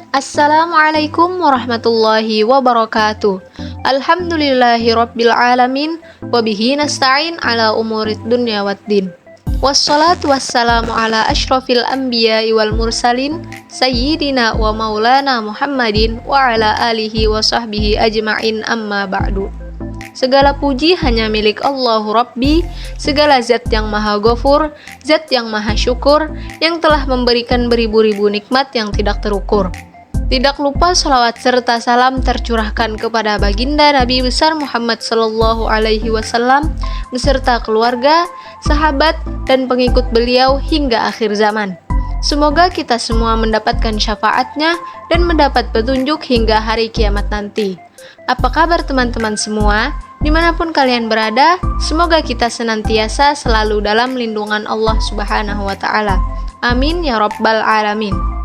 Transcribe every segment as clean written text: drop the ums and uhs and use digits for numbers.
Assalamualaikum warahmatullahi wabarakatuh. Alhamdulillahi rabbil alamin. Wabihi nasta'in ala umurid dunya waddin. Wassalatu wassalamu ala ashrafil anbiya'i wal mursalin Sayyidina wa maulana Muhammadin wa ala alihi wa sahbihi ajma'in, amma ba'du. Segala puji hanya milik Allahu Rabbi, segala zat yang maha ghafur, zat yang maha syukur, yang telah memberikan beribu-ribu nikmat yang tidak terukur. Tidak lupa salawat serta salam tercurahkan kepada baginda Nabi besar Muhammad sallallahu alaihi wasallam beserta keluarga, sahabat, dan pengikut beliau hingga akhir zaman. Semoga kita semua mendapatkan syafaatnya dan mendapat petunjuk hingga hari kiamat nanti. Apa kabar teman-teman semua? Dimanapun kalian berada, semoga kita senantiasa selalu dalam lindungan Allah Subhanahu wa Ta'ala. Amin ya Rabbal Alamin.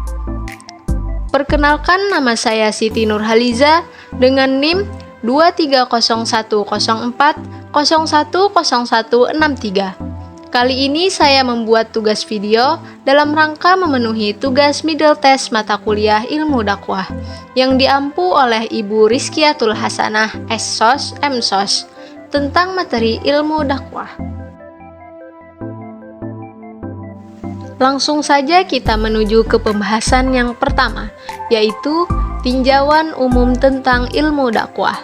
Perkenalkan, nama saya Siti Nurhaliza dengan NIM 23104010163. Kali ini saya membuat tugas video dalam rangka memenuhi tugas middle test mata kuliah ilmu dakwah yang diampu oleh Ibu Rizkiatul Hasanah SSOS MSOS tentang materi ilmu dakwah. Langsung saja kita menuju ke pembahasan yang pertama, yaitu tinjauan umum tentang ilmu dakwah,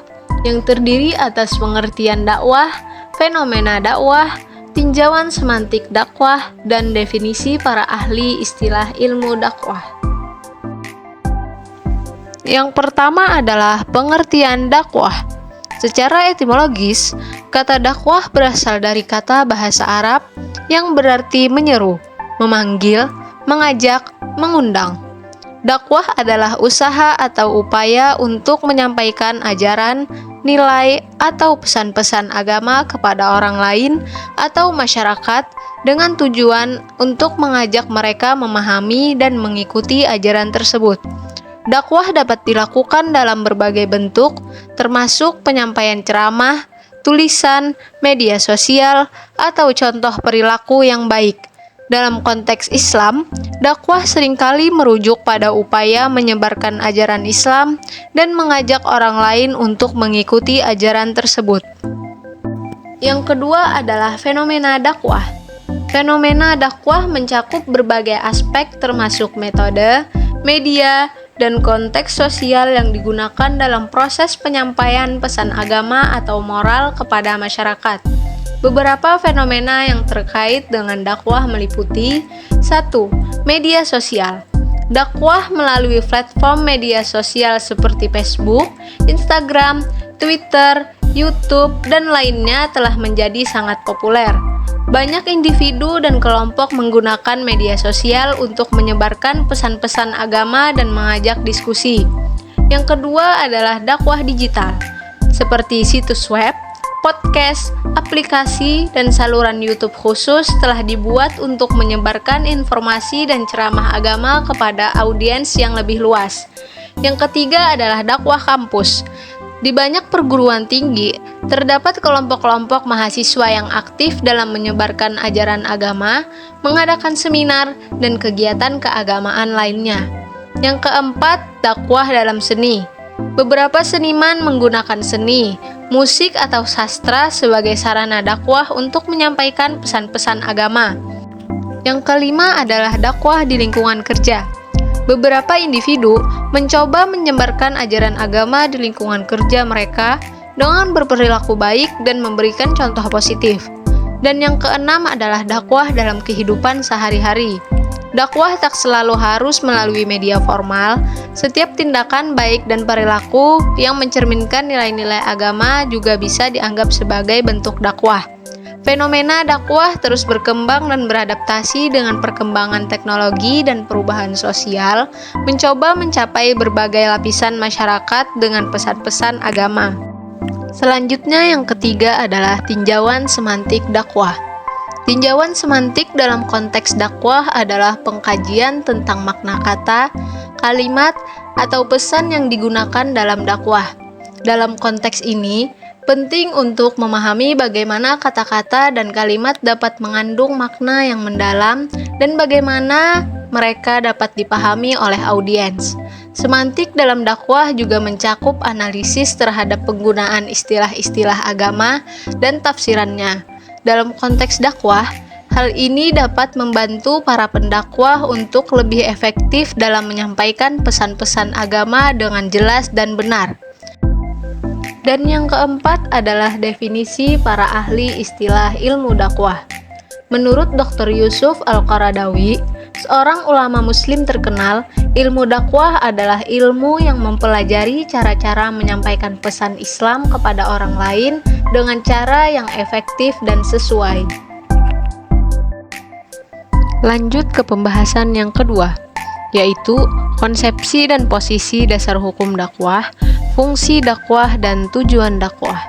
yang terdiri atas pengertian dakwah, fenomena dakwah, tinjauan semantik dakwah, dan definisi para ahli istilah ilmu dakwah. Yang pertama adalah pengertian dakwah. Secara etimologis, kata dakwah berasal dari kata bahasa Arab yang berarti menyeru, memanggil, mengajak, mengundang. Dakwah adalah usaha atau upaya untuk menyampaikan ajaran, nilai, atau pesan-pesan agama kepada orang lain atau masyarakat dengan tujuan untuk mengajak mereka memahami dan mengikuti ajaran tersebut. Dakwah dapat dilakukan dalam berbagai bentuk, termasuk penyampaian ceramah, tulisan, media sosial, atau contoh perilaku yang baik. Dalam konteks Islam, dakwah seringkali merujuk pada upaya menyebarkan ajaran Islam dan mengajak orang lain untuk mengikuti ajaran tersebut. Yang kedua adalah fenomena dakwah. Fenomena dakwah mencakup berbagai aspek termasuk metode, media, dan konteks sosial yang digunakan dalam proses penyampaian pesan agama atau moral kepada masyarakat. Beberapa fenomena yang terkait dengan dakwah meliputi 1. Media sosial. Dakwah melalui platform media sosial seperti Facebook, Instagram, Twitter, YouTube, dan lainnya telah menjadi sangat populer. Banyak individu dan kelompok menggunakan media sosial untuk menyebarkan pesan-pesan agama dan mengajak diskusi. Yang kedua adalah dakwah digital, seperti situs web, podcast, aplikasi, dan saluran YouTube khusus telah dibuat untuk menyebarkan informasi dan ceramah agama kepada audiens yang lebih luas. Yang ketiga adalah dakwah kampus. Di banyak perguruan tinggi, terdapat kelompok-kelompok mahasiswa yang aktif dalam menyebarkan ajaran agama, mengadakan seminar, dan kegiatan keagamaan lainnya. Yang keempat, dakwah dalam seni. Beberapa seniman menggunakan seni, musik, atau sastra sebagai sarana dakwah untuk menyampaikan pesan-pesan agama. Yang kelima adalah dakwah di lingkungan kerja. Beberapa individu mencoba menyebarkan ajaran agama di lingkungan kerja mereka dengan berperilaku baik dan memberikan contoh positif. Dan yang keenam adalah dakwah dalam kehidupan sehari-hari. Dakwah tak selalu harus melalui media formal. Setiap tindakan baik dan perilaku yang mencerminkan nilai-nilai agama juga bisa dianggap sebagai bentuk dakwah. Fenomena dakwah terus berkembang dan beradaptasi dengan perkembangan teknologi dan perubahan sosial, mencoba mencapai berbagai lapisan masyarakat dengan pesan-pesan agama. Selanjutnya yang ketiga adalah tinjauan semantik dakwah. Tinjauan semantik dalam konteks dakwah adalah pengkajian tentang makna kata, kalimat, atau pesan yang digunakan dalam dakwah. Dalam konteks ini, penting untuk memahami bagaimana kata-kata dan kalimat dapat mengandung makna yang mendalam dan bagaimana mereka dapat dipahami oleh audiens. Semantik dalam dakwah juga mencakup analisis terhadap penggunaan istilah-istilah agama dan tafsirannya. Dalam konteks dakwah, hal ini dapat membantu para pendakwah untuk lebih efektif dalam menyampaikan pesan-pesan agama dengan jelas dan benar. Dan yang keempat adalah definisi para ahli istilah ilmu dakwah. Menurut Dr. Yusuf Al-Qaradawi, seorang ulama muslim terkenal, ilmu dakwah adalah ilmu yang mempelajari cara-cara menyampaikan pesan Islam kepada orang lain dengan cara yang efektif dan sesuai. Lanjut ke pembahasan yang kedua, yaitu konsepsi dan posisi dasar hukum dakwah, fungsi dakwah, dan tujuan dakwah.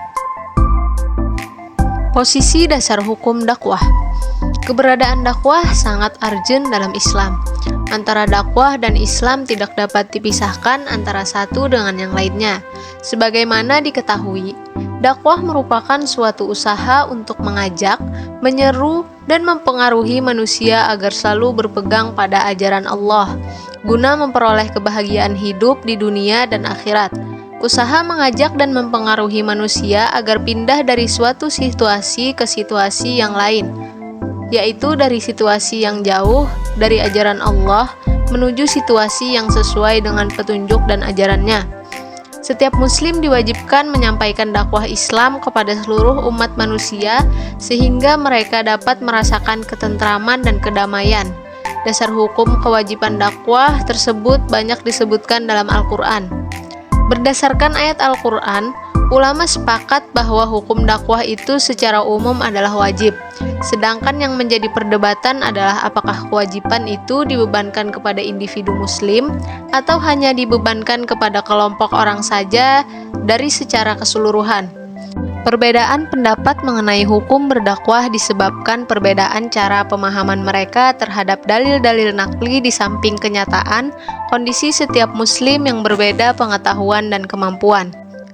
Posisi dasar hukum dakwah. Keberadaan dakwah sangat urgent dalam Islam. Antara dakwah dan Islam tidak dapat dipisahkan antara satu dengan yang lainnya. Sebagaimana diketahui, dakwah merupakan suatu usaha untuk mengajak, menyeru, dan mempengaruhi manusia agar selalu berpegang pada ajaran Allah, guna memperoleh kebahagiaan hidup di dunia dan akhirat. Usaha mengajak dan mempengaruhi manusia agar pindah dari suatu situasi ke situasi yang lain, yaitu dari situasi yang jauh dari ajaran Allah menuju situasi yang sesuai dengan petunjuk dan ajarannya. Setiap muslim diwajibkan menyampaikan dakwah Islam kepada seluruh umat manusia sehingga mereka dapat merasakan ketentraman dan kedamaian. Dasar hukum kewajiban dakwah tersebut banyak disebutkan dalam Al-Quran. Berdasarkan ayat Al-Quran, ulama sepakat bahwa hukum dakwah itu secara umum adalah wajib. Sedangkan yang menjadi perdebatan adalah apakah kewajiban itu dibebankan kepada individu muslim atau hanya dibebankan kepada kelompok orang saja dari secara keseluruhan. Perbedaan pendapat mengenai hukum berdakwah disebabkan perbedaan cara pemahaman mereka terhadap dalil-dalil nakli di samping kenyataan kondisi setiap muslim yang berbeda pengetahuan dan kemampuan.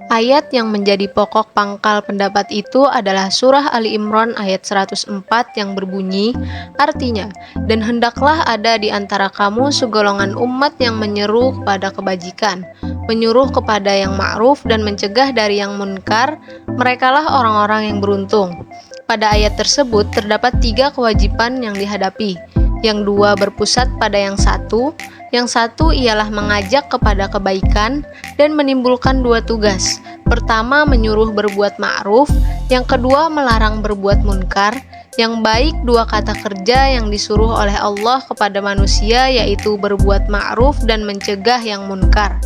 Ayat yang menjadi pokok pangkal pendapat itu adalah surah Ali Imran ayat 104 yang berbunyi, artinya, dan hendaklah ada di antara kamu segolongan umat yang menyeru kepada kebajikan, menyuruh kepada yang ma'ruf dan mencegah dari yang munkar, merekalah orang-orang yang beruntung. Pada ayat tersebut terdapat 3 kewajiban yang dihadapi, yang 2 berpusat pada yang satu ialah mengajak kepada kebaikan dan menimbulkan 2 tugas. Pertama, menyuruh berbuat ma'ruf, yang kedua melarang berbuat munkar. Yang baik 2 kata kerja yang disuruh oleh Allah kepada manusia yaitu berbuat ma'ruf dan mencegah yang munkar.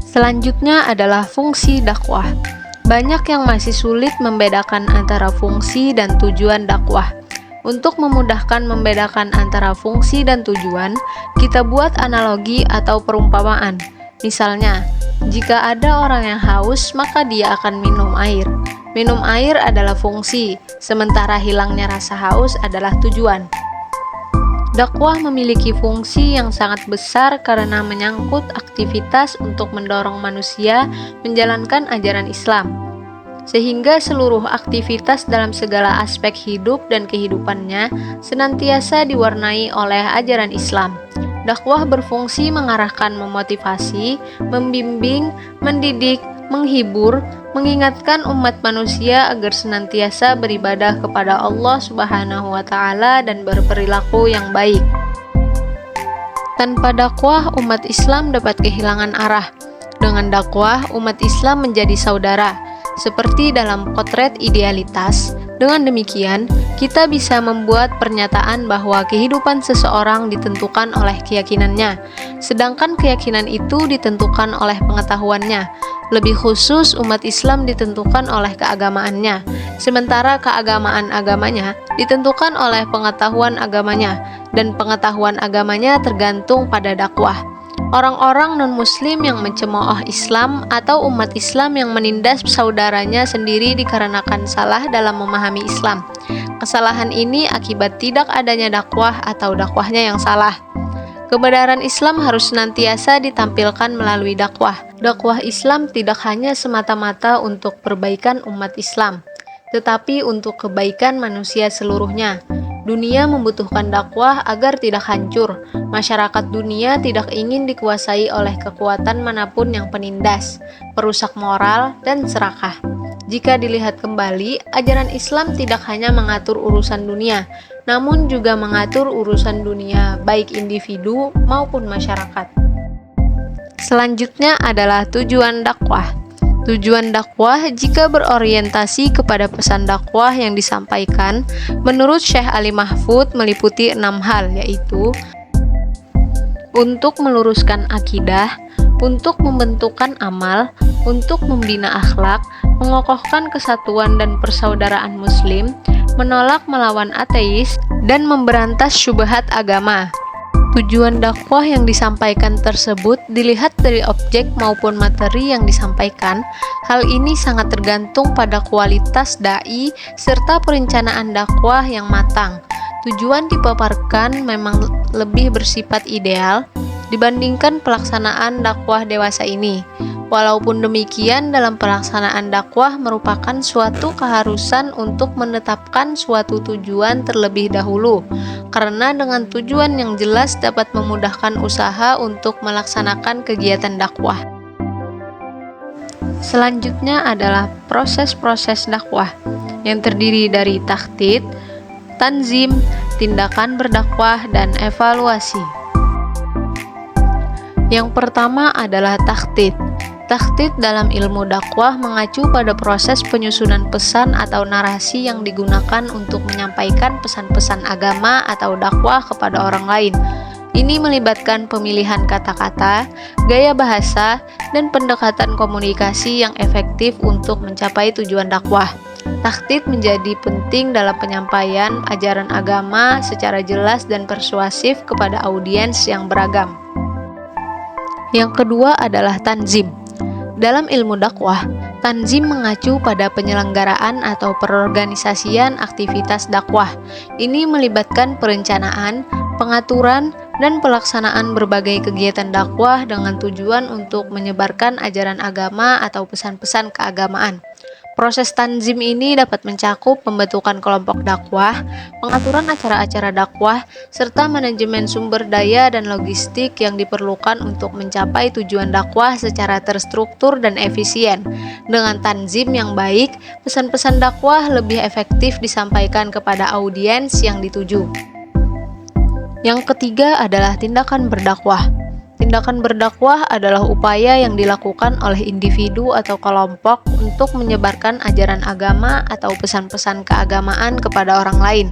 Selanjutnya adalah fungsi dakwah. Banyak yang masih sulit membedakan antara fungsi dan tujuan dakwah. Untuk memudahkan membedakan antara fungsi dan tujuan, kita buat analogi atau perumpamaan. Misalnya, jika ada orang yang haus, maka dia akan minum air. Minum air adalah fungsi, sementara hilangnya rasa haus adalah tujuan. Dakwah memiliki fungsi yang sangat besar karena menyangkut aktivitas untuk mendorong manusia menjalankan ajaran Islam, sehingga seluruh aktivitas dalam segala aspek hidup dan kehidupannya senantiasa diwarnai oleh ajaran Islam. Dakwah berfungsi mengarahkan, memotivasi, membimbing, mendidik, menghibur, mengingatkan umat manusia agar senantiasa beribadah kepada Allah Subhanahu wa Ta'ala dan berperilaku yang baik. Tanpa dakwah, umat Islam dapat kehilangan arah. Dengan dakwah, umat Islam menjadi saudara, seperti dalam potret idealitas. Dengan demikian, kita bisa membuat pernyataan bahwa kehidupan seseorang ditentukan oleh keyakinannya, sedangkan keyakinan itu ditentukan oleh pengetahuannya. Lebih khusus, umat Islam ditentukan oleh keagamaannya, sementara keagamaan agamanya ditentukan oleh pengetahuan agamanya, dan pengetahuan agamanya tergantung pada dakwah. Orang-orang non-muslim yang mencemooh Islam atau umat Islam yang menindas saudaranya sendiri dikarenakan salah dalam memahami Islam. Kesalahan ini akibat tidak adanya dakwah atau dakwahnya yang salah. Kebenaran Islam harus senantiasa ditampilkan melalui dakwah. Dakwah Islam tidak hanya semata-mata untuk perbaikan umat Islam, tetapi untuk kebaikan manusia seluruhnya. Dunia membutuhkan dakwah agar tidak hancur. Masyarakat dunia tidak ingin dikuasai oleh kekuatan manapun yang penindas, perusak moral, dan serakah. Jika dilihat kembali, ajaran Islam tidak hanya mengatur urusan dunia, namun juga mengatur urusan dunia baik individu maupun masyarakat. Selanjutnya adalah tujuan dakwah. Tujuan dakwah jika berorientasi kepada pesan dakwah yang disampaikan, menurut Syekh Ali Mahfud meliputi 6 hal, yaitu untuk meluruskan akidah, untuk membentukkan amal, untuk membina akhlak, mengokohkan kesatuan dan persaudaraan muslim, menolak melawan ateis, dan memberantas syubhat agama. Tujuan dakwah yang disampaikan tersebut dilihat dari objek maupun materi yang disampaikan. Hal ini sangat tergantung pada kualitas dai serta perencanaan dakwah yang matang. Tujuan dipaparkan memang lebih bersifat ideal dibandingkan pelaksanaan dakwah dewasa ini. Walaupun demikian, dalam pelaksanaan dakwah merupakan suatu keharusan untuk menetapkan suatu tujuan terlebih dahulu, karena dengan tujuan yang jelas dapat memudahkan usaha untuk melaksanakan kegiatan dakwah. Selanjutnya adalah proses-proses dakwah yang terdiri dari takhtid, tanzim, tindakan berdakwah, dan evaluasi. Yang pertama adalah takhtid. Takhtid dalam ilmu dakwah mengacu pada proses penyusunan pesan atau narasi yang digunakan untuk menyampaikan pesan-pesan agama atau dakwah kepada orang lain. Ini melibatkan pemilihan kata-kata, gaya bahasa, dan pendekatan komunikasi yang efektif untuk mencapai tujuan dakwah. Takhtid menjadi penting dalam penyampaian ajaran agama secara jelas dan persuasif kepada audiens yang beragam. Yang kedua adalah tanzim. Dalam ilmu dakwah, tanzim mengacu pada penyelenggaraan atau perorganisasian aktivitas dakwah. Ini melibatkan perencanaan, pengaturan, dan pelaksanaan berbagai kegiatan dakwah dengan tujuan untuk menyebarkan ajaran agama atau pesan-pesan keagamaan. Proses tanzim ini dapat mencakup pembentukan kelompok dakwah, pengaturan acara-acara dakwah, serta manajemen sumber daya dan logistik yang diperlukan untuk mencapai tujuan dakwah secara terstruktur dan efisien. Dengan tanzim yang baik, pesan-pesan dakwah lebih efektif disampaikan kepada audiens yang dituju. Yang ketiga adalah tindakan berdakwah. Tindakan berdakwah adalah upaya yang dilakukan oleh individu atau kelompok untuk menyebarkan ajaran agama atau pesan-pesan keagamaan kepada orang lain.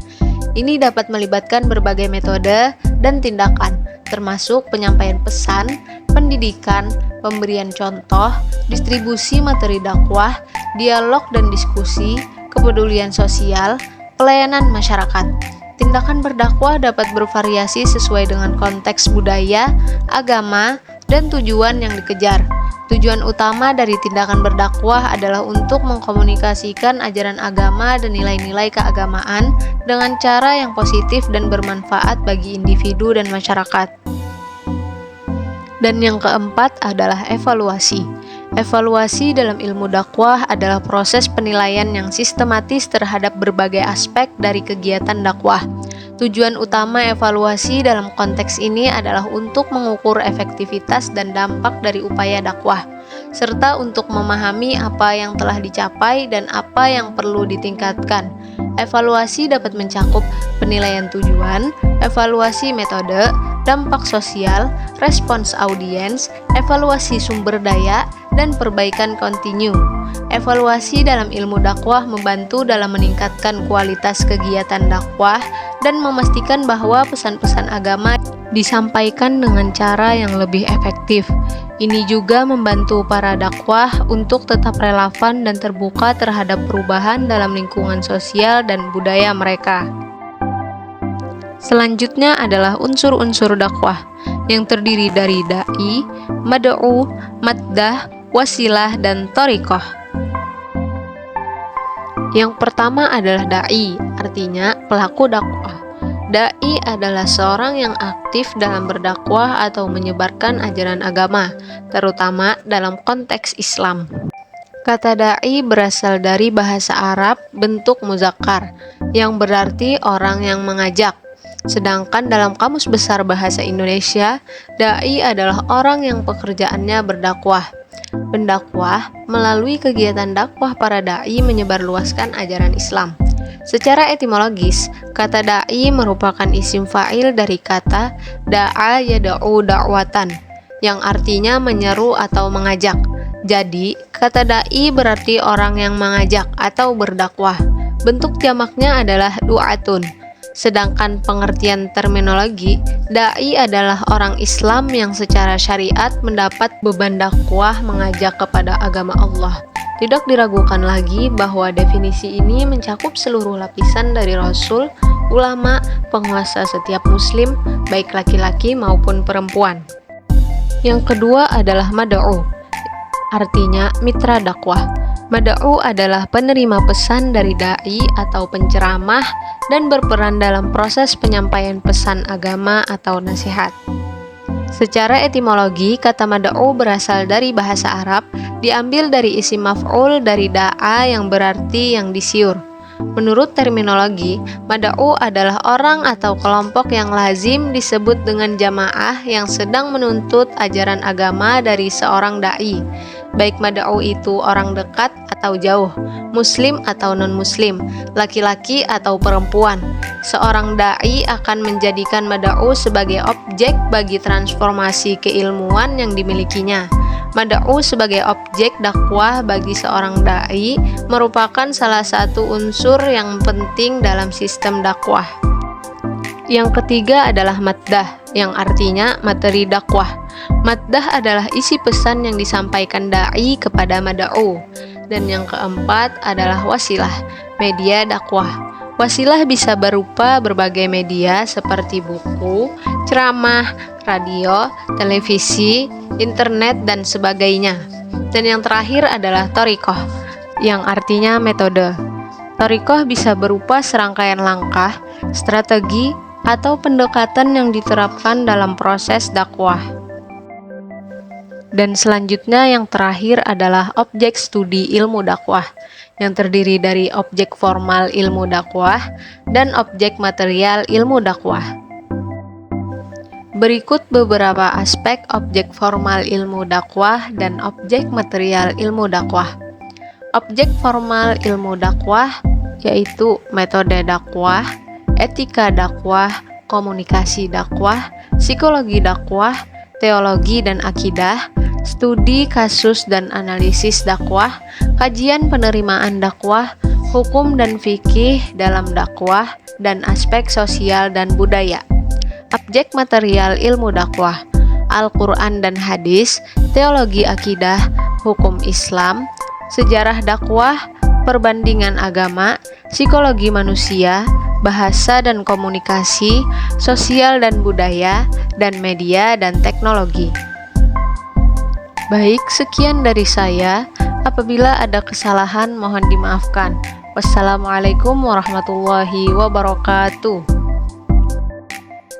Ini dapat melibatkan berbagai metode dan tindakan, termasuk penyampaian pesan, pendidikan, pemberian contoh, distribusi materi dakwah, dialog dan diskusi, kepedulian sosial, pelayanan masyarakat. Tindakan berdakwah dapat bervariasi sesuai dengan konteks budaya, agama, dan tujuan yang dikejar. Tujuan utama dari tindakan berdakwah adalah untuk mengkomunikasikan ajaran agama dan nilai-nilai keagamaan dengan cara yang positif dan bermanfaat bagi individu dan masyarakat. Dan yang keempat adalah evaluasi. Evaluasi dalam ilmu dakwah adalah proses penilaian yang sistematis terhadap berbagai aspek dari kegiatan dakwah. Tujuan utama evaluasi dalam konteks ini adalah untuk mengukur efektivitas dan dampak dari upaya dakwah, serta untuk memahami apa yang telah dicapai dan apa yang perlu ditingkatkan. Evaluasi dapat mencakup penilaian tujuan, evaluasi metode, dampak sosial, respons audiens, evaluasi sumber daya, dan perbaikan kontinu. Evaluasi dalam ilmu dakwah membantu dalam meningkatkan kualitas kegiatan dakwah dan memastikan bahwa pesan-pesan agama disampaikan dengan cara yang lebih efektif. Ini juga membantu para dakwah untuk tetap relevan dan terbuka terhadap perubahan dalam lingkungan sosial dan budaya mereka. Selanjutnya adalah unsur-unsur dakwah yang terdiri dari dai, mad'u, maddah, wasilah, dan thariqah. Yang pertama adalah dai, artinya pelaku dakwah. Dai adalah seorang yang aktif dalam berdakwah atau menyebarkan ajaran agama, terutama dalam konteks Islam. Kata da'i berasal dari bahasa Arab bentuk muzakkar, yang berarti orang yang mengajak. Sedangkan dalam Kamus Besar Bahasa Indonesia, da'i adalah orang yang pekerjaannya berdakwah. Pendakwah, melalui kegiatan dakwah para da'i menyebarluaskan ajaran Islam. Secara etimologis, kata da'i merupakan isim fa'il dari kata da'a yada'u da'watan, yang artinya menyeru atau mengajak. Jadi, kata da'i berarti orang yang mengajak atau berdakwah. Bentuk jamaknya adalah du'atun. Sedangkan pengertian terminologi, da'i adalah orang Islam yang secara syariat mendapat beban dakwah mengajak kepada agama Allah. Tidak diragukan lagi bahwa definisi ini mencakup seluruh lapisan dari Rasul, ulama, penguasa setiap muslim, baik laki-laki maupun perempuan. Yang kedua adalah mad'u, artinya mitra dakwah. Mad'u adalah penerima pesan dari da'i atau penceramah dan berperan dalam proses penyampaian pesan agama atau nasihat. Secara etimologi, kata mad'u berasal dari bahasa Arab, diambil dari isim maf'ul dari da'a yang berarti yang disiur. Menurut terminologi, mad'u adalah orang atau kelompok yang lazim disebut dengan jamaah yang sedang menuntut ajaran agama dari seorang da'i, baik mad'u itu orang dekat atau jauh, muslim atau non-muslim, laki-laki atau perempuan. Seorang da'i akan menjadikan mad'u sebagai objek bagi transformasi keilmuan yang dimilikinya. Mad'u sebagai objek dakwah bagi seorang da'i merupakan salah satu unsur yang penting dalam sistem dakwah. Yang ketiga adalah maddah, yang artinya materi dakwah. Maddah adalah isi pesan yang disampaikan da'i kepada mad'u. Dan yang keempat adalah wasilah, media dakwah. Wasilah bisa berupa berbagai media seperti buku, ceramah, radio, televisi, internet, dan sebagainya. Dan yang terakhir adalah thariqah, yang artinya metode. Thariqah bisa berupa serangkaian langkah, strategi, atau pendekatan yang diterapkan dalam proses dakwah. Dan selanjutnya yang terakhir adalah objek studi ilmu dakwah, yang terdiri dari objek formal ilmu dakwah dan objek material ilmu dakwah. Berikut beberapa aspek objek formal ilmu dakwah dan objek material ilmu dakwah. Objek formal ilmu dakwah yaitu metode dakwah, etika dakwah, komunikasi dakwah, psikologi dakwah, teologi dan akidah, studi kasus dan analisis dakwah, kajian penerimaan dakwah, hukum dan fikih dalam dakwah, dan aspek sosial dan budaya. Objek material ilmu dakwah, Al-Quran dan hadis, teologi akidah, hukum Islam, sejarah dakwah, perbandingan agama, psikologi manusia, bahasa dan komunikasi, sosial dan budaya, dan media dan teknologi. Baik, sekian dari saya. Apabila ada kesalahan, mohon dimaafkan. Wassalamualaikum warahmatullahi wabarakatuh.